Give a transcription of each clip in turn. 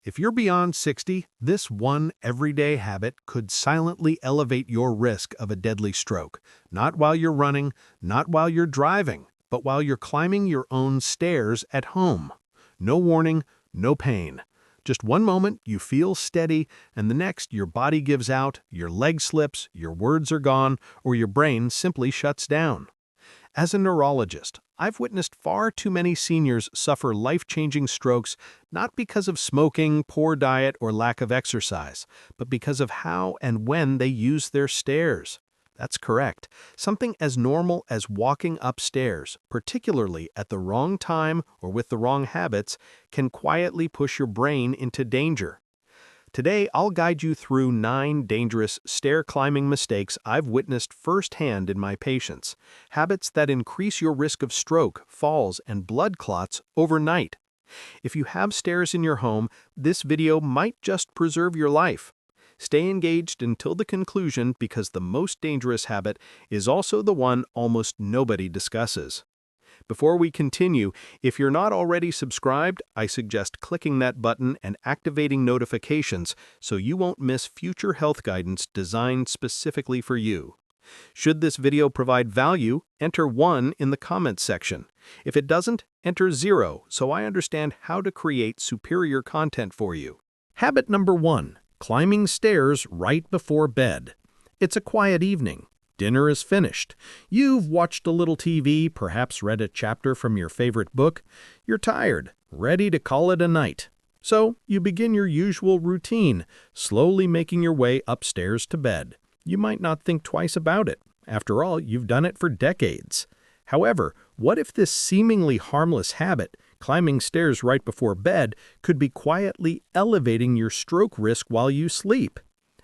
If you're beyond 60, this one everyday habit could silently elevate your risk of a deadly stroke. Not while you're running, not while you're driving, but while you're climbing your own stairs at home. No warning, no pain. Just one moment you feel steady, and the next your body gives out, your leg slips, your words are gone, or your brain simply shuts down. As a neurologist, I've witnessed far too many seniors suffer life-changing strokes not because of smoking, poor diet, or lack of exercise, but because of how and when they use their stairs. That's correct. Something as normal as walking upstairs, particularly at the wrong time or with the wrong habits, can quietly push your brain into danger. Today, I'll guide you through 9 dangerous stair climbing mistakes I've witnessed firsthand in my patients, habits that increase your risk of stroke, falls, and blood clots overnight. If you have stairs in your home, this video might just preserve your life. Stay engaged until the conclusion because the most dangerous habit is also the one almost nobody discusses. Before we continue, if you're not already subscribed, I suggest clicking that button and activating notifications so you won't miss future health guidance designed specifically for you. Should this video provide value, enter 1 in the comments section. If it doesn't, enter 0 so I understand how to create superior content for you. Habit number 1. Climbing stairs right before bed. It's a quiet evening. Dinner is finished. You've watched a little TV, perhaps read a chapter from your favorite book. You're tired, ready to call it a night. So you begin your usual routine, slowly making your way upstairs to bed. You might not think twice about it. After all, you've done it for decades. However, what if this seemingly harmless habit, climbing stairs right before bed, could be quietly elevating your stroke risk while you sleep?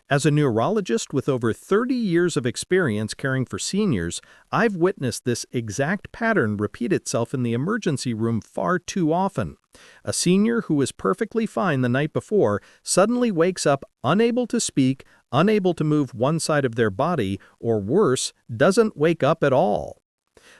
As a neurologist with over 30 years of experience caring for seniors, I've witnessed this exact pattern repeat itself in the emergency room far too often. A senior who was perfectly fine the night before suddenly wakes up unable to speak, unable to move one side of their body, or worse, doesn't wake up at all.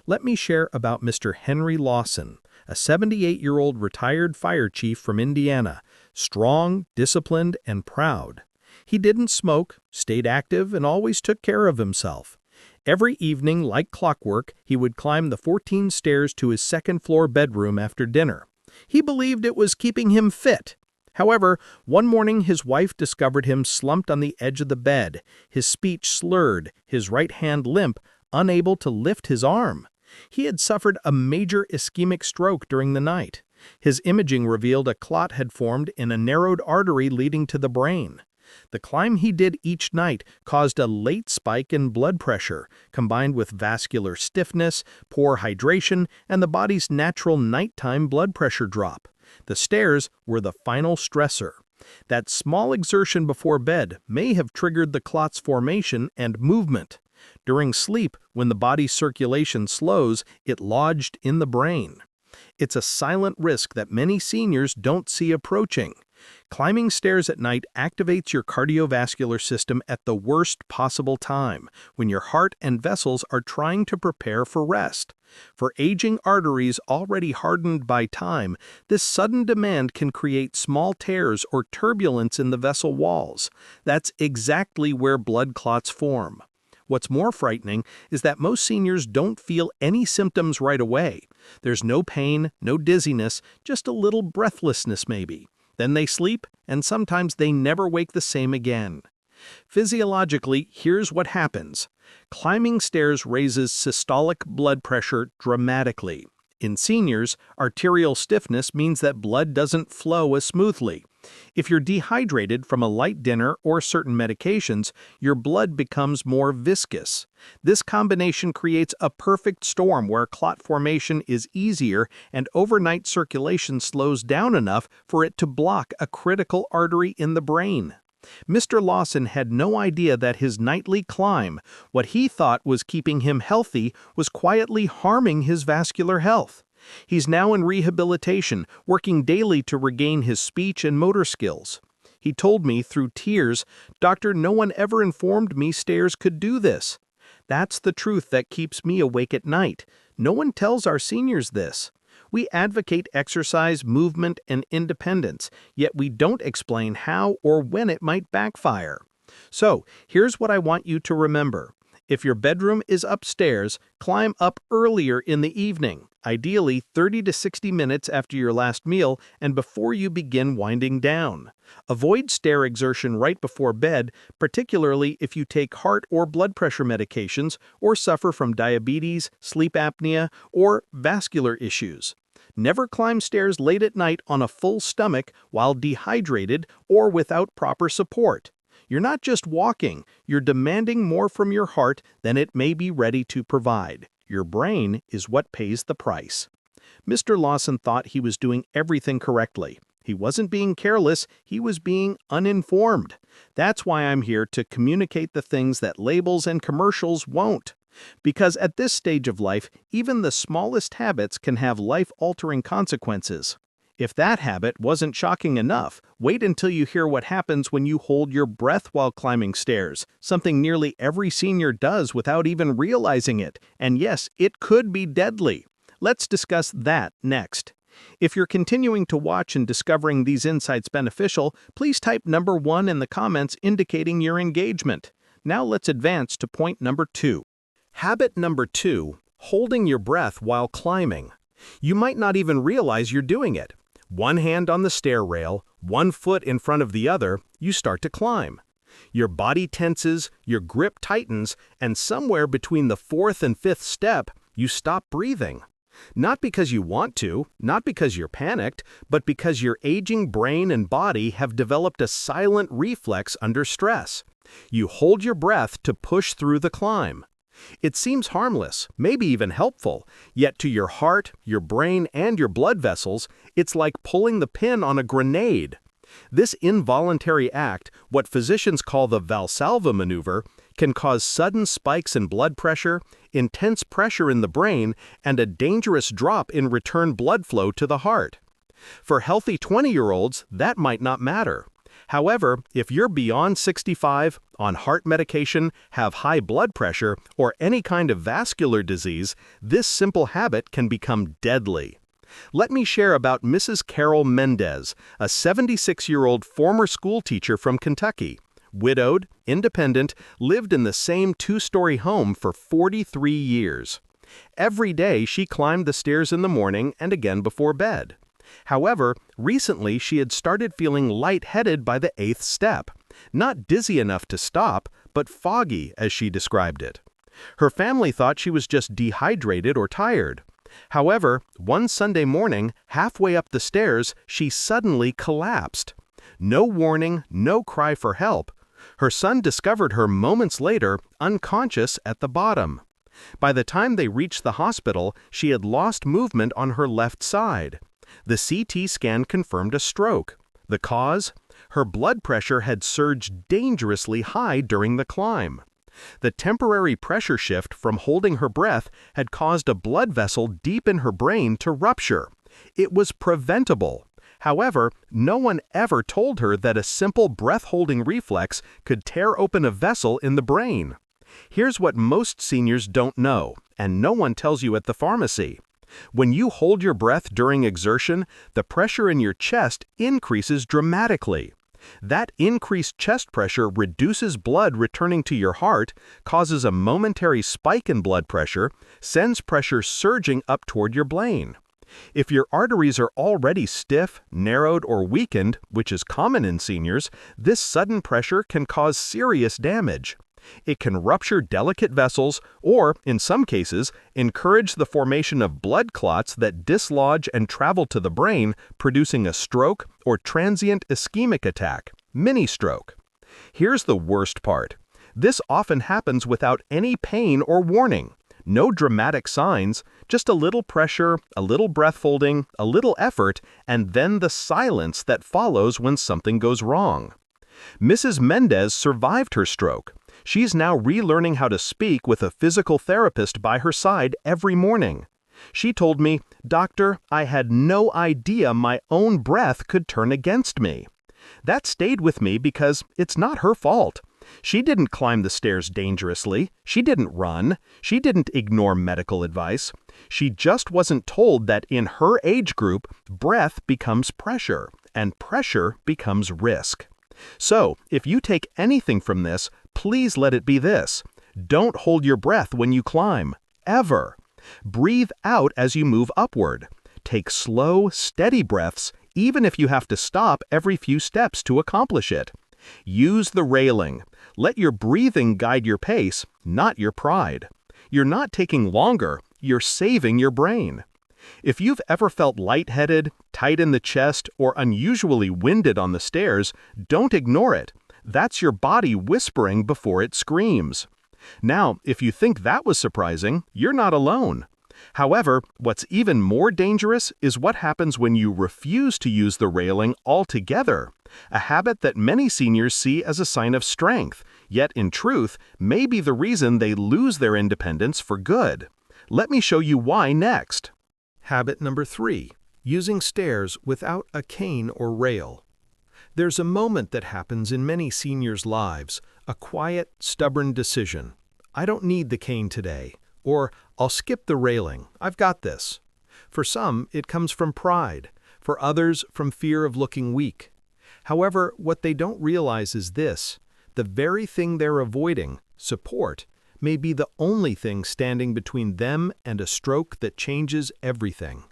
Let me share about Mr. Henry Lawson, a 78-year-old retired fire chief from Indiana, strong, disciplined, and proud. He didn't smoke, stayed active, and always took care of himself. Every evening, like clockwork, he would climb the 14 stairs to his second-floor bedroom after dinner. He believed it was keeping him fit. However, one morning his wife discovered him slumped on the edge of the bed, his speech slurred, his right hand limp, unable to lift his arm. He had suffered a major ischemic stroke during the night. His imaging revealed a clot had formed in a narrowed artery leading to the brain. The climb he did each night caused a late spike in blood pressure, combined with vascular stiffness, poor hydration, and the body's natural nighttime blood pressure drop. The stairs were the final stressor. That small exertion before bed may have triggered the clot's formation and movement. During sleep, when the body's circulation slows, it lodged in the brain. It's a silent risk that many seniors don't see approaching. Climbing stairs at night activates your cardiovascular system at the worst possible time, when your heart and vessels are trying to prepare for rest. For aging arteries already hardened by time, this sudden demand can create small tears or turbulence in the vessel walls. That's exactly where blood clots form. What's more frightening is that most seniors don't feel any symptoms right away. There's no pain, no dizziness, just a little breathlessness maybe. Then they sleep, and sometimes they never wake the same again. Physiologically, here's what happens. Climbing stairs raises systolic blood pressure dramatically. In seniors, arterial stiffness means that blood doesn't flow as smoothly. If you're dehydrated from a light dinner or certain medications, your blood becomes more viscous. This combination creates a perfect storm where clot formation is easier and overnight circulation slows down enough for it to block a critical artery in the brain. Mr. Lawson had no idea that his nightly climb, what he thought was keeping him healthy, was quietly harming his vascular health. He's now in rehabilitation, working daily to regain his speech and motor skills. He told me through tears, "Doctor, no one ever informed me stairs could do this." That's the truth that keeps me awake at night. No one tells our seniors this. We advocate exercise, movement, and independence, yet we don't explain how or when it might backfire. So, here's what I want you to remember. If your bedroom is upstairs, climb up earlier in the evening, ideally 30 to 60 minutes after your last meal and before you begin winding down. Avoid stair exertion right before bed, particularly if you take heart or blood pressure medications or suffer from diabetes, sleep apnea, or vascular issues. Never climb stairs late at night on a full stomach while dehydrated or without proper support. You're not just walking, you're demanding more from your heart than it may be ready to provide. Your brain is what pays the price. Mr. Lawson thought he was doing everything correctly. He wasn't being careless, he was being uninformed. That's why I'm here to communicate the things that labels and commercials won't. Because at this stage of life, even the smallest habits can have life-altering consequences. If that habit wasn't shocking enough, wait until you hear what happens when you hold your breath while climbing stairs, something nearly every senior does without even realizing it. And yes, it could be deadly. Let's discuss that next. If you're continuing to watch and discovering these insights beneficial, please type number 1 in the comments indicating your engagement. Now let's advance to point number 2. Habit number 2, holding your breath while climbing. You might not even realize you're doing it. One hand on the stair rail, one foot in front of the other, you start to climb. Your body tenses, your grip tightens, and somewhere between the 4th and 5th step, you stop breathing. Not because you want to, not because you're panicked, but because your aging brain and body have developed a silent reflex under stress. You hold your breath to push through the climb. It seems harmless, maybe even helpful, yet to your heart, your brain, and your blood vessels, it's like pulling the pin on a grenade. This involuntary act, what physicians call the Valsalva maneuver, can cause sudden spikes in blood pressure, intense pressure in the brain, and a dangerous drop in return blood flow to the heart. For healthy 20-year-olds, that might not matter. However, if you're beyond 65, on heart medication, have high blood pressure, or any kind of vascular disease, this simple habit can become deadly. Let me share about Mrs. Carol Mendez, a 76-year-old former school teacher from Kentucky. Widowed, independent, lived in the same 2-story home for 43 years. Every day she climbed the stairs in the morning and again before bed. However, recently she had started feeling lightheaded by the 8th step. Not dizzy enough to stop, but foggy, as she described it. Her family thought she was just dehydrated or tired. However, one Sunday morning, halfway up the stairs, she suddenly collapsed. No warning, no cry for help. Her son discovered her moments later, unconscious at the bottom. By the time they reached the hospital, she had lost movement on her left side. The CT scan confirmed a stroke. The cause? Her blood pressure had surged dangerously high during the climb. The temporary pressure shift from holding her breath had caused a blood vessel deep in her brain to rupture. It was preventable. However, no one ever told her that a simple breath-holding reflex could tear open a vessel in the brain. Here's what most seniors don't know, and no one tells you at the pharmacy. When you hold your breath during exertion, the pressure in your chest increases dramatically. That increased chest pressure reduces blood returning to your heart, causes a momentary spike in blood pressure, sends pressure surging up toward your brain. If your arteries are already stiff, narrowed, or weakened, which is common in seniors, this sudden pressure can cause serious damage. It can rupture delicate vessels or, in some cases, encourage the formation of blood clots that dislodge and travel to the brain, producing a stroke or transient ischemic attack, mini-stroke. Here's the worst part. This often happens without any pain or warning. No dramatic signs, just a little pressure, a little breath holding, a little effort, and then the silence that follows when something goes wrong. Mrs. Mendez survived her stroke. She's now relearning how to speak with a physical therapist by her side every morning. She told me, "Doctor, I had no idea my own breath could turn against me." That stayed with me because it's not her fault. She didn't climb the stairs dangerously. She didn't run. She didn't ignore medical advice. She just wasn't told that in her age group, breath becomes pressure, and pressure becomes risk. So, if you take anything from this, please let it be this. Don't hold your breath when you climb, ever. Breathe out as you move upward. Take slow, steady breaths, even if you have to stop every few steps to accomplish it. Use the railing. Let your breathing guide your pace, not your pride. You're not taking longer, you're saving your brain. If you've ever felt lightheaded, tight in the chest, or unusually winded on the stairs, don't ignore it. That's your body whispering before it screams. Now, if you think that was surprising, you're not alone. However, what's even more dangerous is what happens when you refuse to use the railing altogether, a habit that many seniors see as a sign of strength, yet in truth may be the reason they lose their independence for good. Let me show you why next. Habit number 3. Using stairs without a cane or rail. There's a moment that happens in many seniors' lives, a quiet, stubborn decision. I don't need the cane today, or I'll skip the railing, I've got this. For some, it comes from pride, for others from fear of looking weak. However, what they don't realize is this: the very thing they're avoiding, support, may be the only thing standing between them and a stroke that changes everything.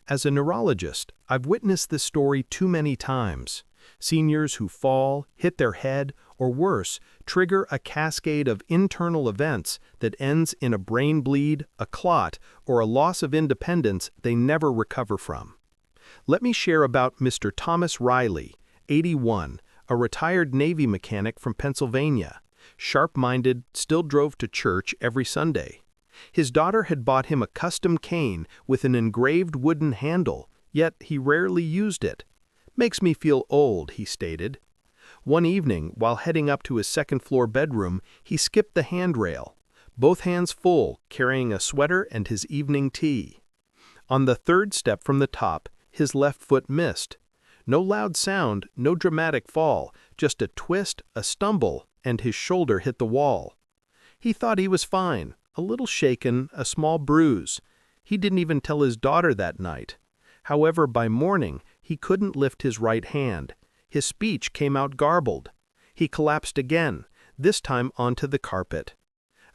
As a neurologist, I've witnessed this story too many times. Seniors who fall, hit their head, or worse, trigger a cascade of internal events that ends in a brain bleed, a clot, or a loss of independence they never recover from. Let me share about Mr. Thomas Riley, 81, a retired Navy mechanic from Pennsylvania. Sharp-minded, still drove to church every Sunday. His daughter had bought him a custom cane with an engraved wooden handle, yet he rarely used it. "Makes me feel old," he stated. One evening, while heading up to his second-floor bedroom, he skipped the handrail, both hands full, carrying a sweater and his evening tea. On the third step from the top, his left foot missed. No loud sound, no dramatic fall, just a twist, a stumble, and his shoulder hit the wall. He thought he was fine, a little shaken, a small bruise. He didn't even tell his daughter that night. However, by morning, he couldn't lift his right hand. His speech came out garbled. He collapsed again, this time onto the carpet.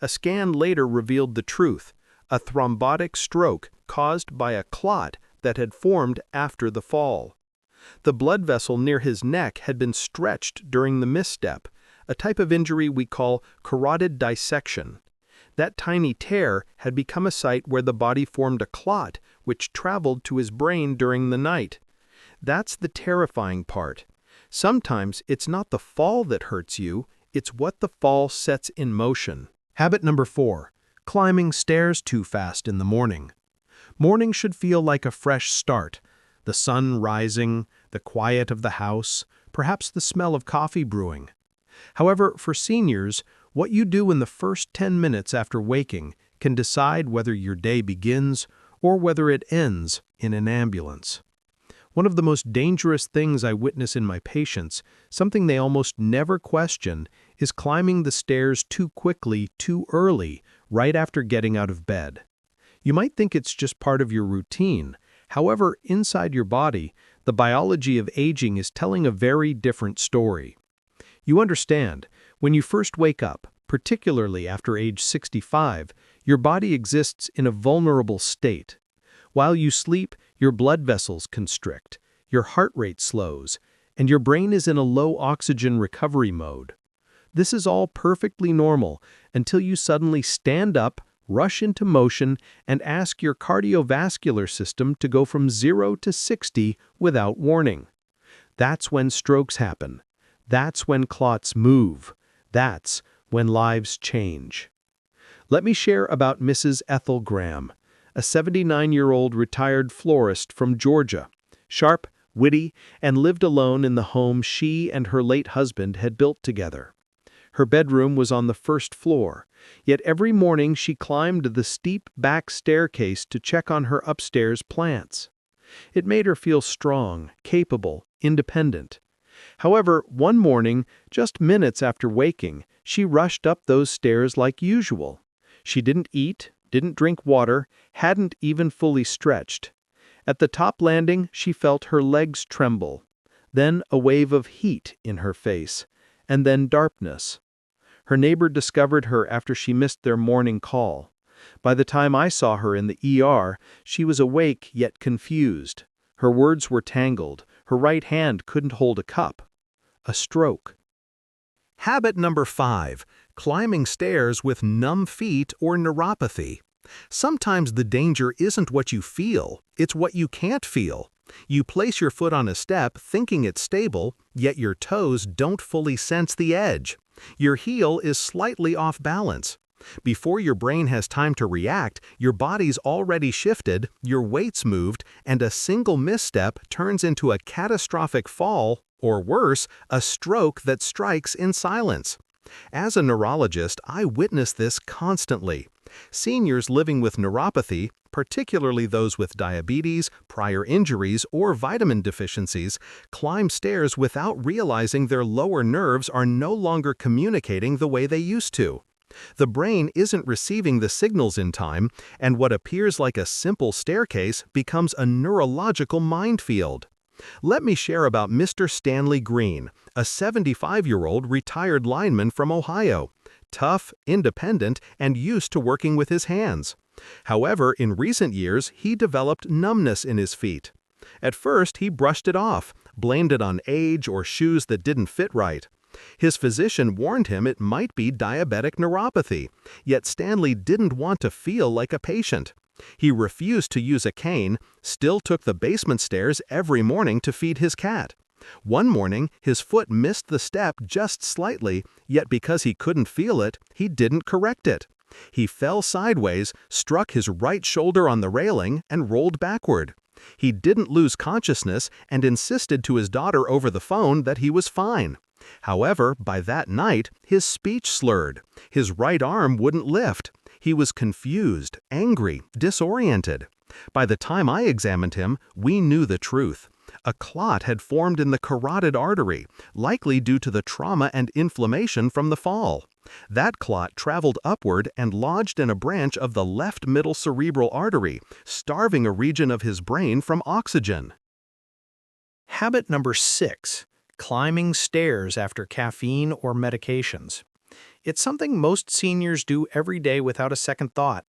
A scan later revealed the truth: a thrombotic stroke caused by a clot that had formed after the fall. The blood vessel near his neck had been stretched during the misstep, a type of injury we call carotid dissection. That tiny tear had become a site where the body formed a clot which traveled to his brain during the night. That's the terrifying part. Sometimes it's not the fall that hurts you, it's what the fall sets in motion. Habit number 4. Climbing stairs too fast in the morning. Morning should feel like a fresh start. The sun rising, the quiet of the house, perhaps the smell of coffee brewing. However, for seniors, what you do in the first 10 minutes after waking can decide whether your day begins or whether it ends in an ambulance. One of the most dangerous things I witness in my patients, something they almost never question, is climbing the stairs too quickly, too early, right after getting out of bed. You might think it's just part of your routine. However, inside your body, the biology of aging is telling a very different story. You understand, when you first wake up, particularly after age 65, your body exists in a vulnerable state. While you sleep, your blood vessels constrict, your heart rate slows, and your brain is in a low oxygen recovery mode. This is all perfectly normal until you suddenly stand up, rush into motion, and ask your cardiovascular system to go from 0 to 60 without warning. That's when strokes happen. That's when clots move. That's when lives change. Let me share about Mrs. Ethel Graham, a 79-year-old retired florist from Georgia, sharp, witty, and lived alone in the home she and her late husband had built together. Her bedroom was on the first floor, yet every morning she climbed the steep back staircase to check on her upstairs plants. It made her feel strong, capable, independent. However, one morning, just minutes after waking, she rushed up those stairs like usual. She didn't eat, didn't drink water, hadn't even fully stretched. At the top landing, she felt her legs tremble. Then a wave of heat in her face, and then darkness. Her neighbor discovered her after she missed their morning call. By the time I saw her in the ER, she was awake yet confused. Her words were tangled. Her right hand couldn't hold a cup. A stroke. Habit number 5. Climbing stairs with numb feet or neuropathy. Sometimes the danger isn't what you feel, it's what you can't feel. You place your foot on a step thinking it's stable, yet your toes don't fully sense the edge. Your heel is slightly off balance. Before your brain has time to react, your body's already shifted, your weight's moved, and a single misstep turns into a catastrophic fall, or worse, a stroke that strikes in silence. As a neurologist, I witness this constantly. Seniors living with neuropathy, particularly those with diabetes, prior injuries, or vitamin deficiencies, climb stairs without realizing their lower nerves are no longer communicating the way they used to. The brain isn't receiving the signals in time, and what appears like a simple staircase becomes a neurological minefield. Let me share about Mr. Stanley Green, a 75-year-old retired lineman from Ohio. Tough, independent, and used to working with his hands. However, in recent years, he developed numbness in his feet. At first, he brushed it off, blamed it on age or shoes that didn't fit right. His physician warned him it might be diabetic neuropathy, yet Stanley didn't want to feel like a patient. He refused to use a cane, still took the basement stairs every morning to feed his cat. One morning, his foot missed the step just slightly, yet because he couldn't feel it, he didn't correct it. He fell sideways, struck his right shoulder on the railing, and rolled backward. He didn't lose consciousness and insisted to his daughter over the phone that he was fine. However, by that night, his speech slurred. His right arm wouldn't lift. He was confused, angry, disoriented. By the time I examined him, we knew the truth. A clot had formed in the carotid artery, likely due to the trauma and inflammation from the fall. That clot traveled upward and lodged in a branch of the left middle cerebral artery, starving a region of his brain from oxygen. Habit number 6. Climbing stairs after caffeine or medications. It's something most seniors do every day without a second thought.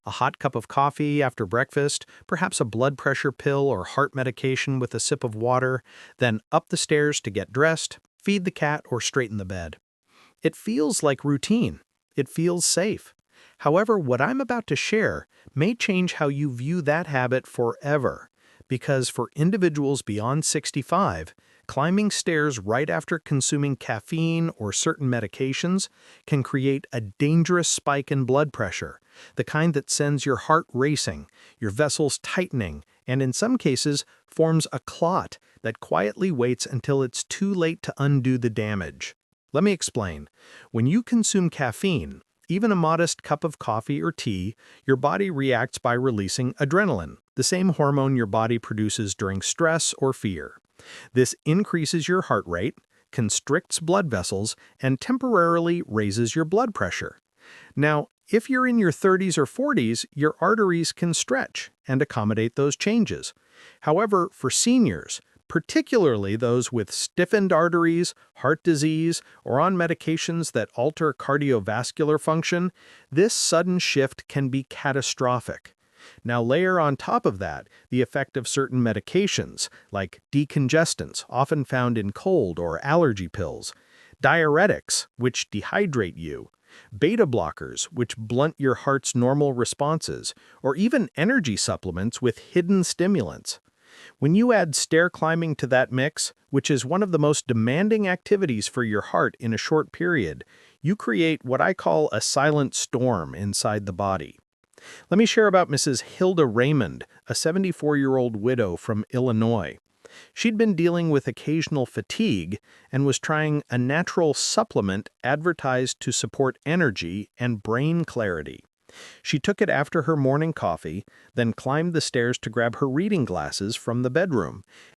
A hot cup of coffee after breakfast, perhaps a blood pressure pill or heart medication with a sip of water, then up the stairs to get dressed, feed the cat, or straighten the bed. It feels like routine. It feels safe. However, what I'm about to share may change how you view that habit forever, because for individuals beyond 65, climbing stairs right after consuming caffeine or certain medications can create a dangerous spike in blood pressure, the kind that sends your heart racing, your vessels tightening, and in some cases forms a clot that quietly waits until it's too late to undo the damage. Let me explain. When you consume caffeine, even a modest cup of coffee or tea, your body reacts by releasing adrenaline, the same hormone your body produces during stress or fear. This increases your heart rate, constricts blood vessels, and temporarily raises your blood pressure. Now, if you're in your 30s or 40s, your arteries can stretch and accommodate those changes. However, for seniors, particularly those with stiffened arteries, heart disease, or on medications that alter cardiovascular function, this sudden shift can be catastrophic. Now layer on top of that the effect of certain medications, like decongestants, often found in cold or allergy pills, diuretics, which dehydrate you, beta blockers, which blunt your heart's normal responses, or even energy supplements with hidden stimulants. When you add stair climbing to that mix, which is one of the most demanding activities for your heart in a short period, you create what I call a silent storm inside the body. Let me share about Mrs. Hilda Raymond, a 74-year-old widow from Illinois. She'd been dealing with occasional fatigue and was trying a natural supplement advertised to support energy and brain clarity. She took it after her morning coffee, then climbed the stairs to grab her reading glasses from the bedroom.